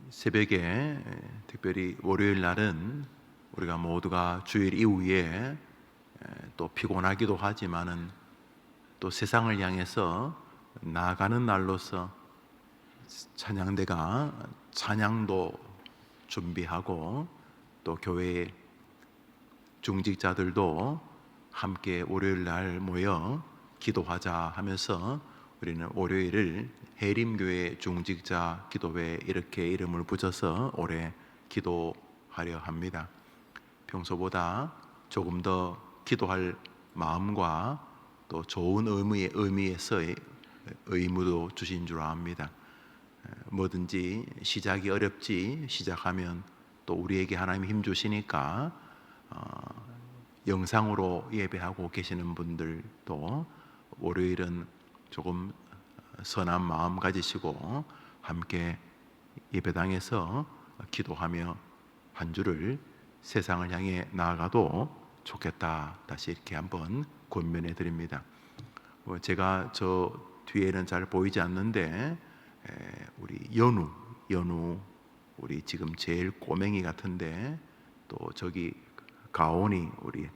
새벽에 특별히 월요일 날은 우리가 모두가 주일 이후에 또 피곤하기도 하지만은 또 세상을 향해서 나아가는 날로서 찬양대가 찬양도 준비하고 또 교회 중직자들도 함께 월요일 날 모여 기도하자 하면서 우리는 월요일을 해림교회 중직자 기도회 이렇게 이름을 붙여서 올해 기도하려 합니다. 평소보다 조금 더 기도할 마음과 또 좋은 의미에서의 의무도 주신 줄 압니다. 뭐든지 시작이 어렵지 시작하면 또 우리에게 하나님이 힘 주시니까 영상으로 예배하고 계시는 분들도 월요일은 조금 선한 마음 가지시고 함께 예배당에서 기도하며 한 주를 세상을 향해 나아가도 좋겠다. 다시 이렇게 한번 권면해 드립니다. 제가 저 뒤에는 잘 보이지 않는데 우리 연우 우리 지금 제일 꼬맹이 같은데 또 저기 가온이 우리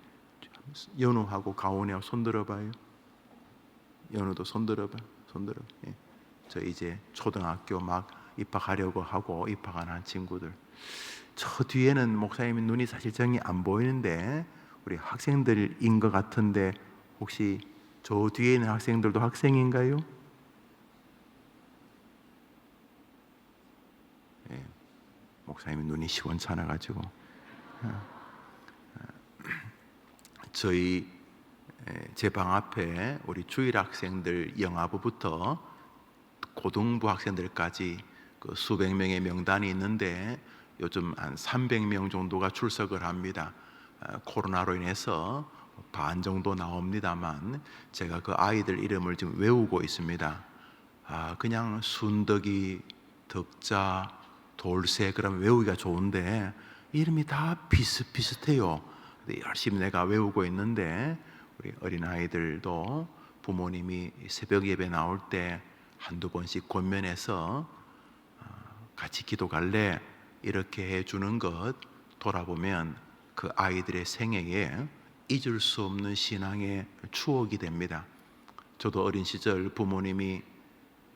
연우하고 가온이하고 손 들어봐요. 연우도 손 들어봐. 예. 저 이제 초등학교 막 입학하려고 하고 입학한 한 친구들. 저 뒤에는 목사님 눈이 사실 정이 안 보이는데 우리 학생들인 것 같은데 혹시 저 뒤에 있는 학생들도 학생인가요? 예. 목사님 눈이 시원찮아가지고 저희 제 방 앞에 우리 주일 학생들 영아부부터 고등부 학생들까지 그 수백 명의 명단이 있는데 요즘 한 300명 정도가 출석을 합니다. 코로나로 인해서 반 정도 나옵니다만 제가 그 아이들 이름을 지금 외우고 있습니다. 그냥 순덕이, 덕자, 돌쇠 그럼 외우기가 좋은데 이름이 다 비슷비슷해요. 열심히 내가 외우고 있는데 우리 어린아이들도 부모님이 새벽 예배 나올 때 한두 번씩 권면해서 같이 기도 갈래 이렇게 해주는 것 돌아보면 그 아이들의 생애에 잊을 수 없는 신앙의 추억이 됩니다. 저도 어린 시절 부모님이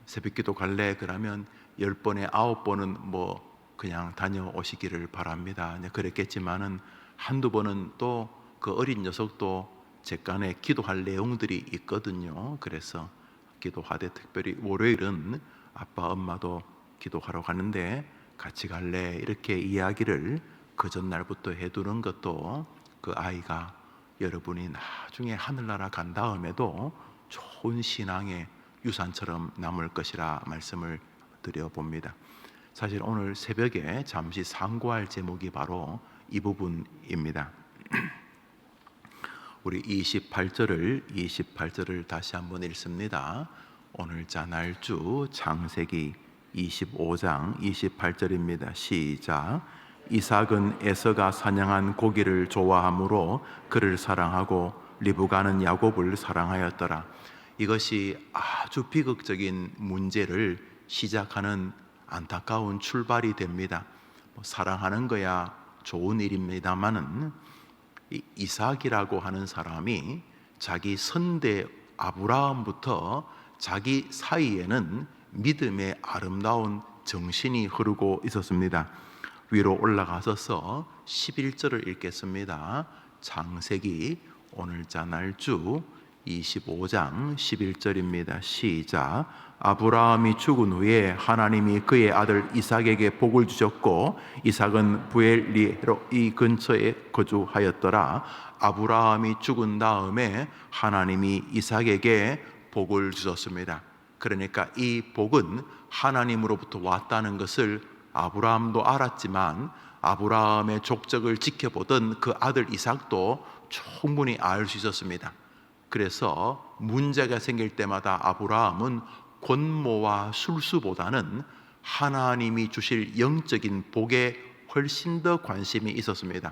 새벽 기도 갈래 그러면 10번에 9번은 뭐 그냥 다녀오시기를 바랍니다. 그랬겠지만은 한두 번은 또 그 어린 녀석도 제간에 기도할 내용들이 있거든요. 그래서 기도하되 특별히 월요일은 아빠 엄마도 기도하러 가는데 같이 갈래 이렇게 이야기를 그 전날부터 해두는 것도 그 아이가 여러분이 나중에 하늘나라 간 다음에도 좋은 신앙의 유산처럼 남을 것이라 말씀을 드려봅니다. 사실 오늘 새벽에 잠시 상고할 제목이 바로 이 부분입니다. 우리 28절을 다시 한번 읽습니다. 오늘자 날주 창세기 25장 28절입니다. 시작. 이삭은 에서가 사냥한 고기를 좋아하므로 그를 사랑하고 리브가는 야곱을 사랑하였더라. 이것이 아주 비극적인 문제를 시작하는 안타까운 출발이 됩니다. 사랑하는 거야 좋은 일입니다만은 이삭이라고 하는 사람이 자기 선대 아브라함부터 자기 사이에는 믿음의 아름다운 정신이 흐르고 있었습니다. 위로 올라가서서 11절을 읽겠습니다. 창세기 오늘자 날주 25장 11절입니다. 시작. 아브라함이 죽은 후에 하나님이 그의 아들 이삭에게 복을 주셨고 이삭은 부엘리로 이 근처에 거주하였더라. 아브라함이 죽은 다음에 하나님이 이삭에게 복을 주셨습니다. 그러니까 이 복은 하나님으로부터 왔다는 것을 아브라함도 알았지만 아브라함의 족적을 지켜보던 그 아들 이삭도 충분히 알 수 있었습니다. 그래서 문제가 생길 때마다 아브라함은 권모와 술수보다는 하나님이 주실 영적인 복에 훨씬 더 관심이 있었습니다.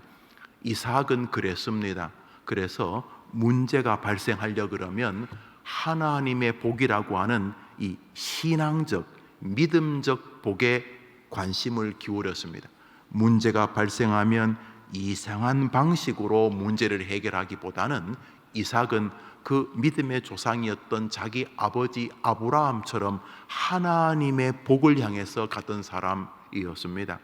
이삭은 그랬습니다. 그래서 문제가 발생하려 그러면 하나님의 복이라고 하는 이 신앙적, 믿음적 복에 관심을 기울였습니다. 문제가 발생하면 이상한 방식으로 문제를 해결하기보다는 이삭은 그 믿음의 조상이었던 자기 아버지 아브라함처럼 하나님의 복을 향해서 갔던 사람이었습니다.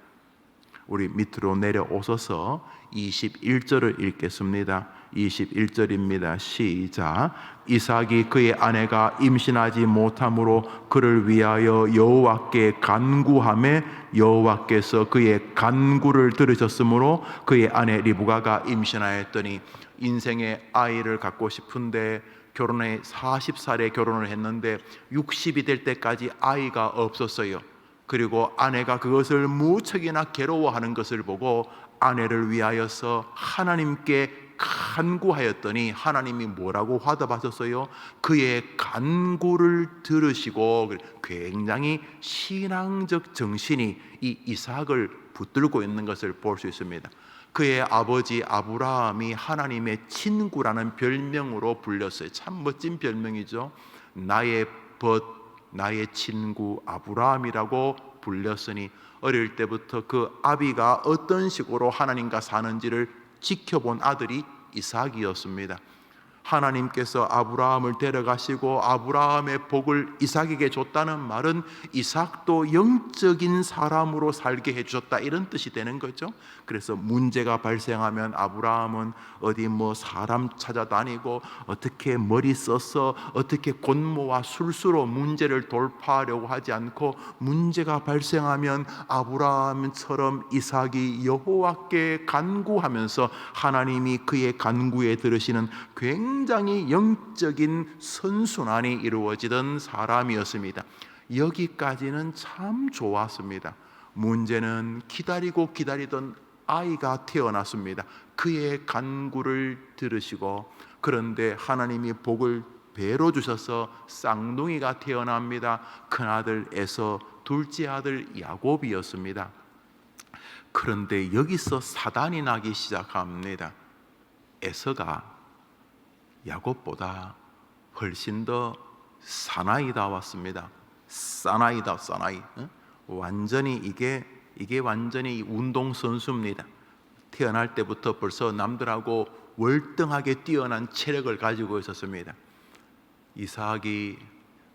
우리 밑으로 내려오셔서 21절을 읽겠습니다. 21절입니다. 시작. 이삭이 그의 아내가 임신하지 못함으로 그를 위하여 여호와께 간구하매 여호와께서 그의 간구를 들으셨으므로 그의 아내 리브가가 임신하였더니, 인생의 아이를 갖고 싶은데 결혼에 40살에 결혼을 했는데 60이 될 때까지 아이가 없었어요. 그리고 아내가 그것을 무척이나 괴로워하는 것을 보고 아내를 위하여서 하나님께 간구하였더니 하나님이 뭐라고 화답하셨어요? 그의 간구를 들으시고, 굉장히 신앙적 정신이 이 이삭을 붙들고 있는 것을 볼 수 있습니다. 그의 아버지 아브라함이 하나님의 친구라는 별명으로 불렸어요. 참 멋진 별명이죠. 나의 벗, 나의 친구 아브라함이라고 불렸으니, 어릴 때부터 그 아비가 어떤 식으로 하나님과 사는지를 지켜본 아들이 이삭이었습니다. 하나님께서 아브라함을 데려가시고 아브라함의 복을 이삭에게 줬다는 말은 이삭도 영적인 사람으로 살게 해주셨다, 이런 뜻이 되는 거죠. 그래서 문제가 발생하면 아브라함은 어디 사람 찾아다니고 어떻게 머리 써서 어떻게 권모와 술수로 문제를 돌파하려고 하지 않고, 문제가 발생하면 아브라함처럼 이삭이 여호와께 간구하면서 하나님이 그의 간구에 들으시는 굉장히 영적인 선순환이 이루어지던 사람이었습니다. 여기까지는 참 좋았습니다. 문제는 기다리고 기다리던 아이가 태어났습니다. 그의 간구를 들으시고, 그런데 하나님이 복을 배로 주셔서 쌍둥이가 태어납니다. 큰아들 에서, 둘째 아들 야곱이었습니다. 그런데 여기서 사단이 나기 시작합니다. 에서가 야곱보다 훨씬 더 사나이다웠습니다. 사나이다, 사나이. 완전히 이게 완전히 운동선수입니다. 태어날 때부터 벌써 남들하고 월등하게 뛰어난 체력을 가지고 있었습니다. 이삭이,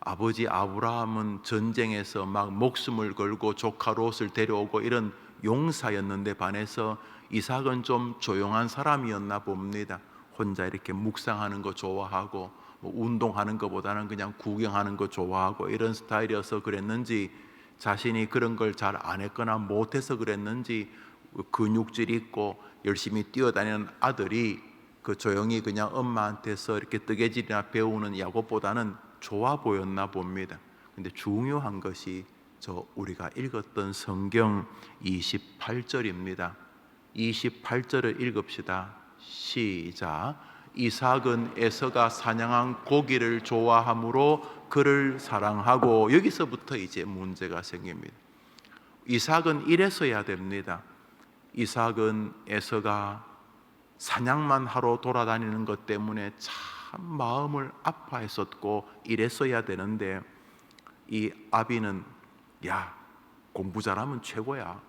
아버지 아브라함은 전쟁에서 막 목숨을 걸고 조카 롯을 데려오고 이런 용사였는데 반해서 이삭은 좀 조용한 사람이었나 봅니다. 혼자 이렇게 묵상하는 거 좋아하고 운동하는 것보다는 그냥 구경하는 거 좋아하고 이런 스타일이어서 그랬는지, 자신이 그런 걸 잘 안 했거나 못해서 그랬는지 근육질 있고 열심히 뛰어다니는 아들이 그 조용히 그냥 엄마한테서 이렇게 뜨개질이나 배우는 야곱보다는 좋아 보였나 봅니다. 근데 중요한 것이 우리가 읽었던 성경 28절입니다. 28절을 읽읍시다. 시작. 이삭은 에서가 사냥한 고기를 좋아하므로 그를 사랑하고, 여기서부터 이제 문제가 생깁니다. 이삭은 이랬어야 됩니다. 이삭은 에서가 사냥만 하러 돌아다니는 것 때문에 참 마음을 아파했었고 이랬어야 되는데, 이 아비는 야, 공부 잘하면 최고야.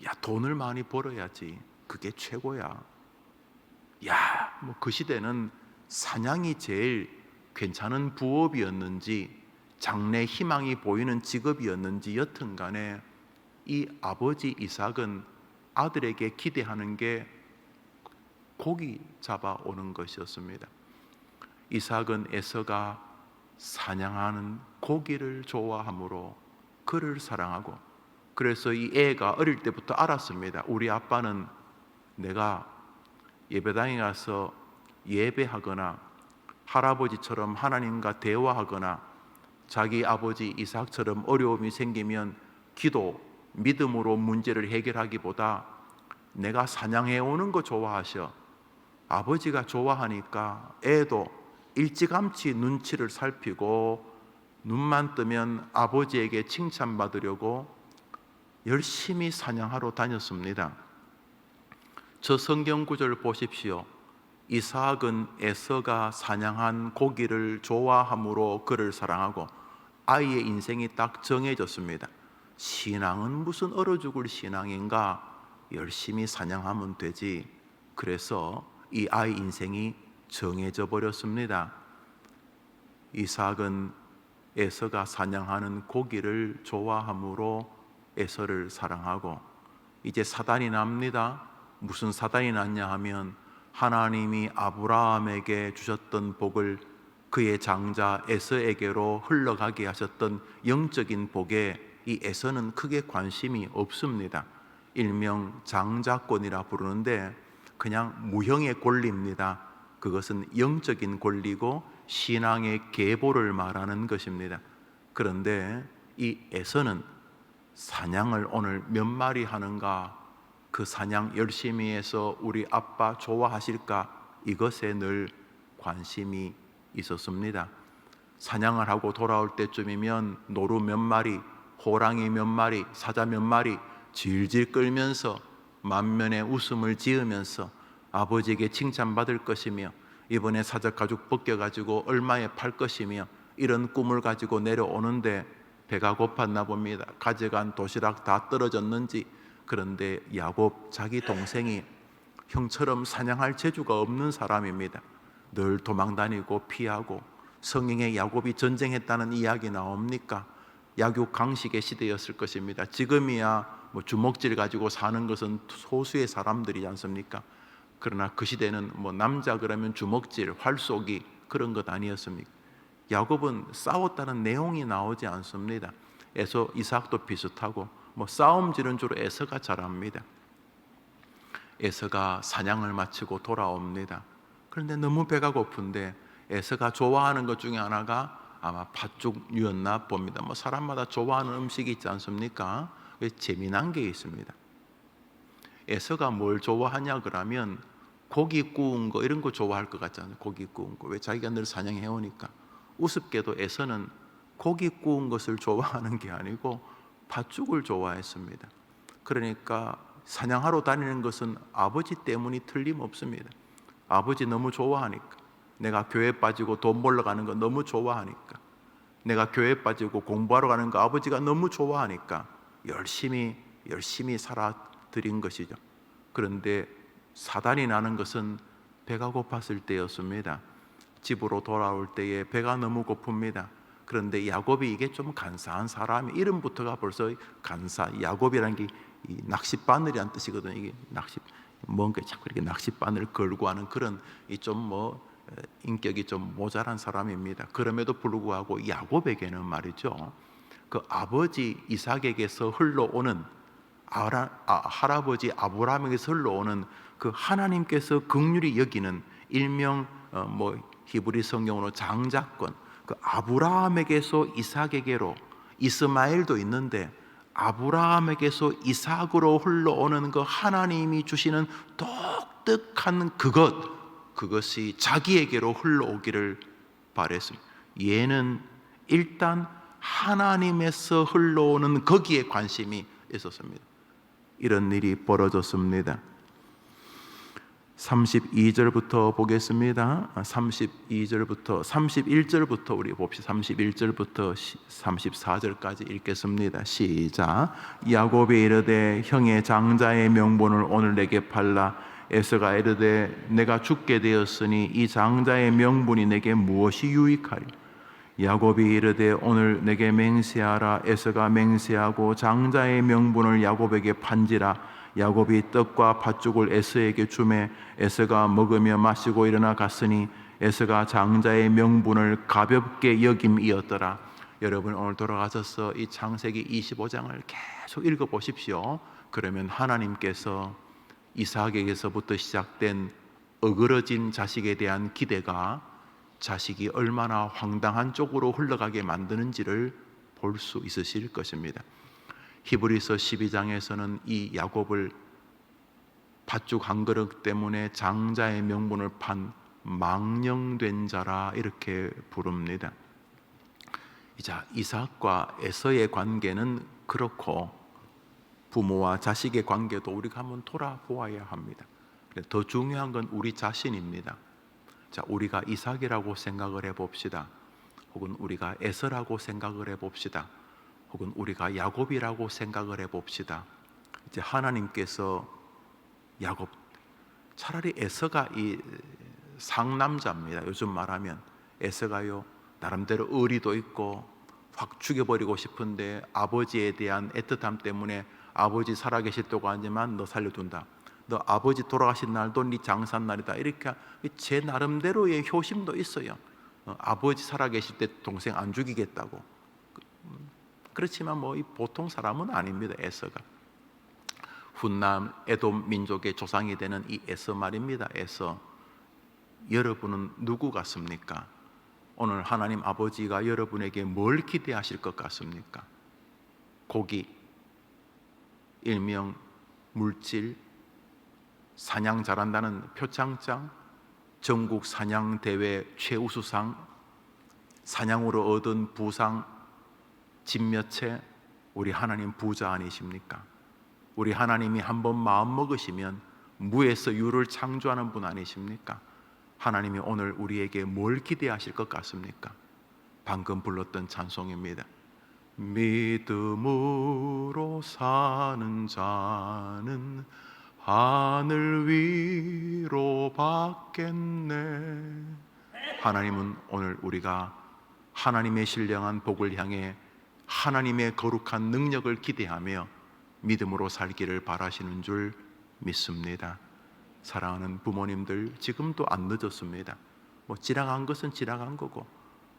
야, 돈을 많이 벌어야지. 그게 최고야. 야, 그 시대는 사냥이 제일 괜찮은 부업이었는지 장래 희망이 보이는 직업이었는지 여튼 간에 이 아버지 이삭은 아들에게 기대하는 게 고기 잡아오는 것이었습니다. 이삭은 에서가 사냥하는 고기를 좋아하므로 그를 사랑하고, 그래서 이 애가 어릴 때부터 알았습니다. 우리 아빠는 내가 예배당에 가서 예배하거나 할아버지처럼 하나님과 대화하거나 자기 아버지 이삭처럼 어려움이 생기면 기도, 믿음으로 문제를 해결하기보다 내가 사냥해 오는 거 좋아하셔. 아버지가 좋아하니까 애도 일찌감치 눈치를 살피고 눈만 뜨면 아버지에게 칭찬받으려고 열심히 사냥하러 다녔습니다. 저 성경 구절을 보십시오. 이삭은 에서가 사냥한 고기를 좋아함으로 그를 사랑하고, 아이의 인생이 딱 정해졌습니다. 신앙은 무슨 얼어 죽을 신앙인가? 열심히 사냥하면 되지. 그래서 이 아이 인생이 정해져 버렸습니다. 이삭은 에서가 사냥하는 고기를 좋아함으로 에서를 사랑하고, 이제 사단이 납니다. 무슨 사단이 났냐 하면 하나님이 아브라함에게 주셨던 복을 그의 장자 에서에게로 흘러가게 하셨던 영적인 복에 이 에서는 크게 관심이 없습니다. 일명 장자권이라 부르는데 그냥 무형의 권리입니다. 그것은 영적인 권리고 신앙의 계보를 말하는 것입니다. 그런데 이 에서는 사냥을 오늘 몇 마리 하는가, 그 사냥 열심히 해서 우리 아빠 좋아하실까, 이것에 늘 관심이 있었습니다. 사냥을 하고 돌아올 때쯤이면 노루 몇 마리, 호랑이 몇 마리, 사자 몇 마리 질질 끌면서 만면에 웃음을 지으면서 아버지에게 칭찬받을 것이며, 이번에 사자 가죽 벗겨가지고 얼마에 팔 것이며, 이런 꿈을 가지고 내려오는데 배가 고팠나 봅니다. 가져간 도시락 다 떨어졌는지. 그런데 야곱 자기 동생이 형처럼 사냥할 재주가 없는 사람입니다. 늘 도망다니고 피하고, 성경에 야곱이 전쟁했다는 이야기 나옵니까? 약육 강식의 시대였을 것입니다. 지금이야 뭐 주먹질 가지고 사는 것은 소수의 사람들이지 않습니까? 그러나 그 시대는 뭐 남자 그러면 주먹질, 활쏘기 그런 것 아니었습니까? 야곱은 싸웠다는 내용이 나오지 않습니다. 에서 이삭도 비슷하고, 뭐 싸움질은 주로 에서가 잘합니다. 에서가 사냥을 마치고 돌아옵니다. 그런데 너무 배가 고픈데 에서가 좋아하는 것 중에 하나가 아마 팥죽이었나 봅니다. 뭐 사람마다 좋아하는 음식이 있지 않습니까? 재미난 게 있습니다. 에서가 뭘 좋아하냐 그러면 고기 구운 거 이런 거 좋아할 것 같잖아요. 고기 구운 거. 왜? 자기가 늘 사냥해 오니까. 우습게도 에서는 고기 구운 것을 좋아하는 게 아니고 팥죽을 좋아했습니다. 그러니까 사냥하러 다니는 것은 아버지 때문이 틀림없습니다. 아버지 너무 좋아하니까. 내가 교회 빠지고 돈 벌러 가는 거 너무 좋아하니까. 내가 교회 빠지고 공부하러 가는 거 아버지가 너무 좋아하니까 열심히 살아드린 것이죠. 그런데 사단이 나는 것은 배가 고팠을 때였습니다. 집으로 돌아올 때에 배가 너무 고픕니다. 그런데 야곱이 이게 좀 간사한 사람이, 이름부터가 벌써 간사. 야곱이라는 게 이 낚싯바늘이란 뜻이거든요. 이게 뭔가 자꾸 이렇게 낚싯바늘을 걸고 하는 그런 좀 인격이 좀 모자란 사람입니다. 그럼에도 불구하고 야곱에게는 말이죠, 그 아버지 이삭에게서 흘러오는 할아버지 아브라함에게서 흘러오는 그 하나님께서 긍휼히 여기는 일명 히브리 성경으로 장자권, 그 아브라함에게서 이삭에게로, 이스마엘도 있는데 아브라함에게서 이삭으로 흘러오는 그 하나님이 주시는 독특한 그것이 자기에게로 흘러오기를 바랬습니다. 얘는 일단 하나님에서 흘러오는 거기에 관심이 있었습니다. 이런 일이 벌어졌습니다. 32절부터 보겠습니다. 31절부터 우리 봅시다. 31절부터 34절까지 읽겠습니다. 시작. 야곱이 이르되 형의 장자의 명분을 오늘 내게 팔라. 에서가 이르되 내가 죽게 되었으니 이 장자의 명분이 내게 무엇이 유익하리? 야곱이 이르되 오늘 내게 맹세하라. 에서가 맹세하고 장자의 명분을 야곱에게 판지라. 야곱이 떡과 팥죽을 에서에게 주매 에서가 먹으며 마시고 일어나 갔으니 에서가 장자의 명분을 가볍게 여김이었더라. 여러분 오늘 돌아가셔서 이 창세기 25장을 계속 읽어보십시오. 그러면 하나님께서 이삭에게서부터 시작된 어그러진 자식에 대한 기대가 자식이 얼마나 황당한 쪽으로 흘러가게 만드는지를 볼 수 있으실 것입니다. 히브리서 12장에서는 이 야곱을 팥죽 한 그릇 때문에 장자의 명분을 판 망령된 자라 이렇게 부릅니다. 자, 이삭과 에서의 관계는 그렇고 부모와 자식의 관계도 우리가 한번 돌아보아야 합니다. 더 중요한 건 우리 자신입니다. 자, 우리가 이삭이라고 생각을 해봅시다. 혹은 우리가 에서라고 생각을 해봅시다. 혹은 우리가 야곱이라고 생각을 해봅시다. 이제 하나님께서 야곱, 차라리 에서가 이 상남자입니다. 요즘 말하면 에서가요, 나름대로 의리도 있고 확 죽여버리고 싶은데 아버지에 대한 애틋함 때문에 아버지 살아계실 동안 아니지만 너 살려둔다, 너 아버지 돌아가신 날도 네 장산날이다, 이렇게 제 나름대로의 효심도 있어요. 아버지 살아계실 때 동생 안 죽이겠다고. 그렇지만 뭐 이 보통 사람은 아닙니다. 에서가 훗남 에돔 민족의 조상이 되는 이 에서 말입니다. 에서, 여러분은 누구 같습니까? 오늘 하나님 아버지가 여러분에게 뭘 기대하실 것 같습니까? 고기, 일명 물질, 사냥 잘한다는 표창장, 전국 사냥 대회 최우수상, 사냥으로 얻은 부상, 집 몇 채. 우리 하나님 부자 아니십니까? 우리 하나님이 한번 마음 먹으시면 무에서 유를 창조하는 분 아니십니까? 하나님이 오늘 우리에게 뭘 기대하실 것 같습니까? 방금 불렀던 찬송입니다. 믿음으로 사는 자는 하늘 위로 받겠네. 하나님은 오늘 우리가 하나님의 신령한 복을 향해 하나님의 거룩한 능력을 기대하며 믿음으로 살기를 바라시는 줄 믿습니다. 사랑하는 부모님들, 지금도 안 늦었습니다. 뭐 지나간 것은 지나간 거고,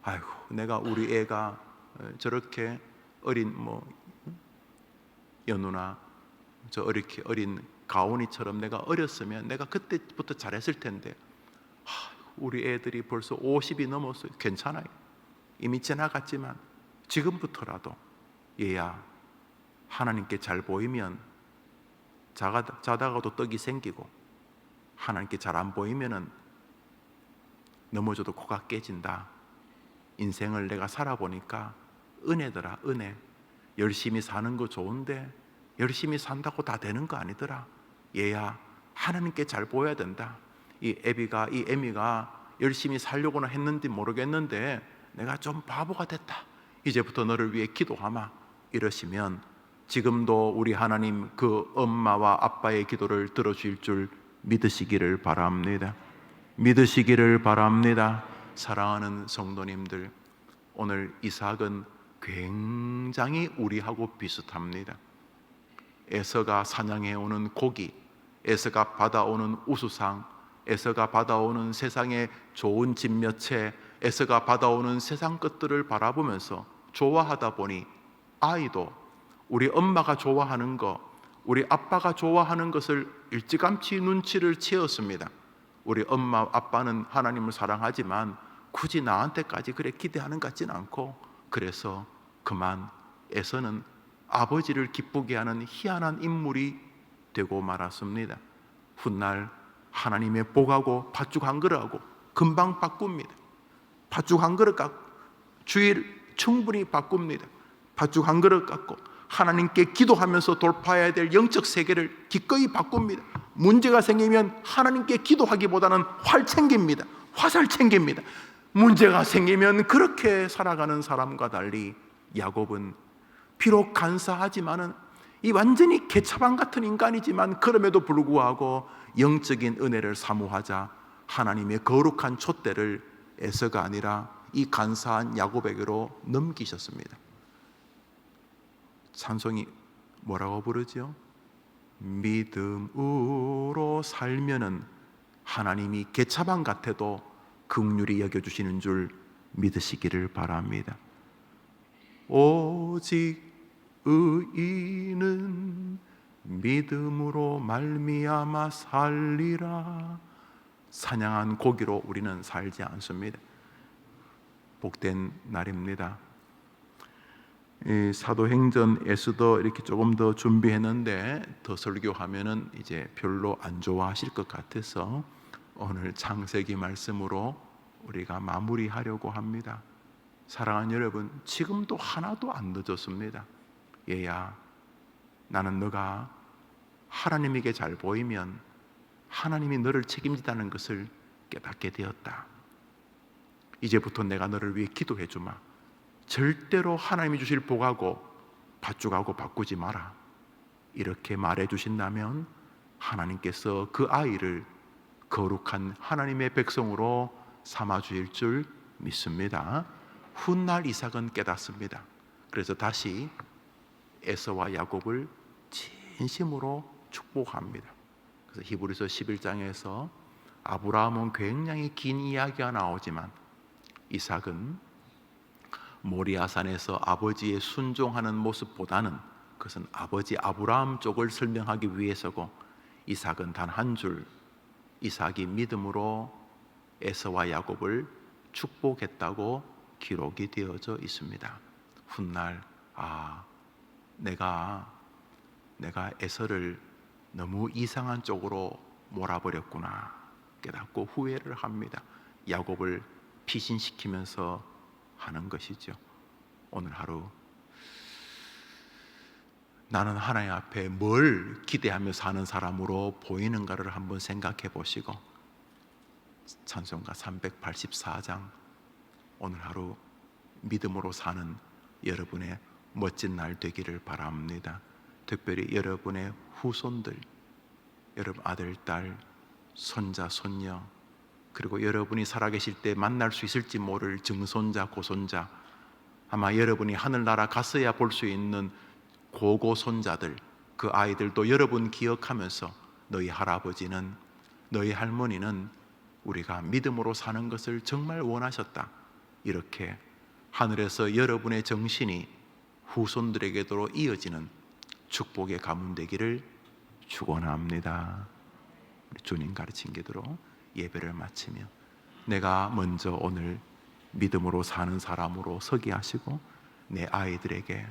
아이고 내가 우리 애가 저렇게 어린 연우나 저 이렇게 어린 가온이처럼 내가 어렸으면 내가 그때부터 잘했을 텐데, 우리 애들이 벌써 50이 넘었어요. 괜찮아요. 이미 지나갔지만 지금부터라도 얘야, 하나님께 잘 보이면 자다가도 떡이 생기고, 하나님께 잘 안 보이면은 넘어져도 코가 깨진다. 인생을 내가 살아보니까 은혜더라, 은혜. 열심히 사는 거 좋은데 열심히 산다고 다 되는 거 아니더라. 얘야, 하나님께 잘 보여야 된다. 이 에미가 열심히 살려고는 했는지 모르겠는데 내가 좀 바보가 됐다. 이제부터 너를 위해 기도하마. 이러시면 지금도 우리 하나님 그 엄마와 아빠의 기도를 들어주실 줄 믿으시기를 바랍니다. 믿으시기를 바랍니다. 사랑하는 성도님들, 오늘 이삭은 굉장히 우리하고 비슷합니다. 에서가 사냥해오는 고기, 에서가 받아오는 우수상, 에서가 받아오는 세상의 좋은 집 몇 채, 에서가 받아오는 세상 것들을 바라보면서 좋아하다 보니 아이도 우리 엄마가 좋아하는 거, 우리 아빠가 좋아하는 것을 일찌감치 눈치를 채웠습니다. 우리 엄마 아빠는 하나님을 사랑하지만 굳이 나한테까지 그래 기대하는 것 같지는 않고, 그래서 그만 에서는 아버지를 기쁘게 하는 희한한 인물이 되고 말았습니다. 훗날 하나님의 복하고 팥죽 한 그릇하고 금방 바꿉니다. 팥죽 한 그릇 갖고 주일 충분히 바꿉니다. 팥죽 한 그릇 갖고 하나님께 기도하면서 돌파해야 될 영적 세계를 기꺼이 바꿉니다. 문제가 생기면 하나님께 기도하기보다는 활 챙깁니다. 화살 챙깁니다. 문제가 생기면 그렇게 살아가는 사람과 달리 야곱은 비록 간사하지만은 이 완전히 개차반 같은 인간이지만 그럼에도 불구하고 영적인 은혜를 사모하자 하나님의 거룩한 촛대를 에서가 아니라 이 간사한 야곱에게로 넘기셨습니다. 찬송이 뭐라고 부르죠? 믿음으로 살면은 하나님이 개차반 같아도 긍휼히 여겨주시는 줄 믿으시기를 바랍니다. 오직 의인은 믿음으로 말미암아 살리라. 사냥한 고기로 우리는 살지 않습니다. 복된 날입니다. 사도행전에서도 이렇게 조금 더 준비했는데 더 설교하면은 이제 별로 안 좋아하실 것 같아서 오늘 창세기 말씀으로 우리가 마무리하려고 합니다. 사랑하는 여러분, 지금도 하나도 안 늦었습니다. 얘야, 나는 너가 하나님에게 잘 보이면 하나님이 너를 책임지다는 것을 깨닫게 되었다. 이제부터 내가 너를 위해 기도해 주마. 절대로 하나님이 주실 복하고 팥죽하고 바꾸지 마라, 이렇게 말해 주신다면 하나님께서 그 아이를 거룩한 하나님의 백성으로 삼아 주실 줄 믿습니다. 훗날 이삭은 깨닫습니다. 그래서 다시 에서와 야곱을 진심으로 축복합니다. 그래서 히브리서 11장에서 아브라함은 굉장히 긴 이야기가 나오지만 이삭은 모리아산에서 아버지의 순종하는 모습보다는 그것은 아버지 아브라함 쪽을 설명하기 위해서고, 이삭은 단 한 줄, 이삭이 믿음으로 에서와 야곱을 축복했다고 기록이 되어져 있습니다. 훗날 내가 에서를 너무 이상한 쪽으로 몰아버렸구나 깨닫고 후회를 합니다. 야곱을 피신시키면서 하는 것이죠. 오늘 하루 나는 하나님 앞에 뭘 기대하며 사는 사람으로 보이는가를 한번 생각해 보시고, 찬송가 384장 오늘 하루 믿음으로 사는 여러분의 멋진 날 되기를 바랍니다. 특별히 여러분의 후손들, 여러분 아들, 딸, 손자, 손녀, 그리고 여러분이 살아계실 때 만날 수 있을지 모를 증손자, 고손자, 아마 여러분이 하늘나라 갔어야 볼 수 있는 고고손자들, 그 아이들도 여러분 기억하면서 너희 할아버지는, 너희 할머니는 우리가 믿음으로 사는 것을 정말 원하셨다, 이렇게 하늘에서 여러분의 정신이 후손들에게도 이어지는 축복의 가문 되기를 축원합니다. 주님 가르친 게대로 예배를 마치며 내가 먼저 오늘 믿음으로 사는 사람으로 서게 하시고, 내 아이들에게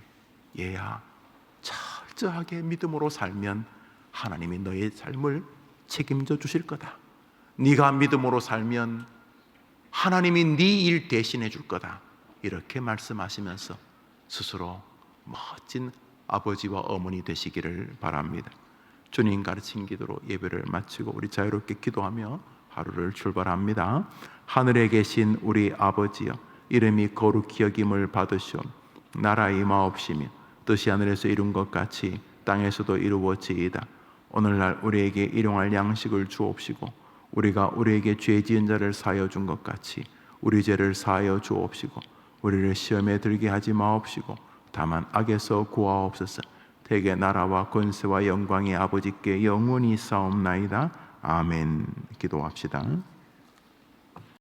얘야 철저하게 믿음으로 살면 하나님이 너의 삶을 책임져 주실 거다, 네가 믿음으로 살면 하나님이 네 일 대신해 줄 거다, 이렇게 말씀하시면서 스스로 멋진 아버지와 어머니 되시기를 바랍니다. 주님 가르친 기도로 예배를 마치고 우리 자유롭게 기도하며 하루를 출발합니다. 하늘에 계신 우리 아버지여, 이름이 거룩히 여김을 받으시오. 나라 임하옵시며 뜻이 하늘에서 이룬 것 같이 땅에서도 이루어지이다. 오늘날 우리에게 일용할 양식을 주옵시고, 우리가 우리에게 죄 지은 자를 사하여 준 것 같이 우리 죄를 사하여 주옵시고, 우리를 시험에 들게 하지 마옵시고 다만 악에서 구하옵소서. 대개 나라와 권세와 영광이 아버지께 영원히 싸움나이다. 아멘. 기도합시다.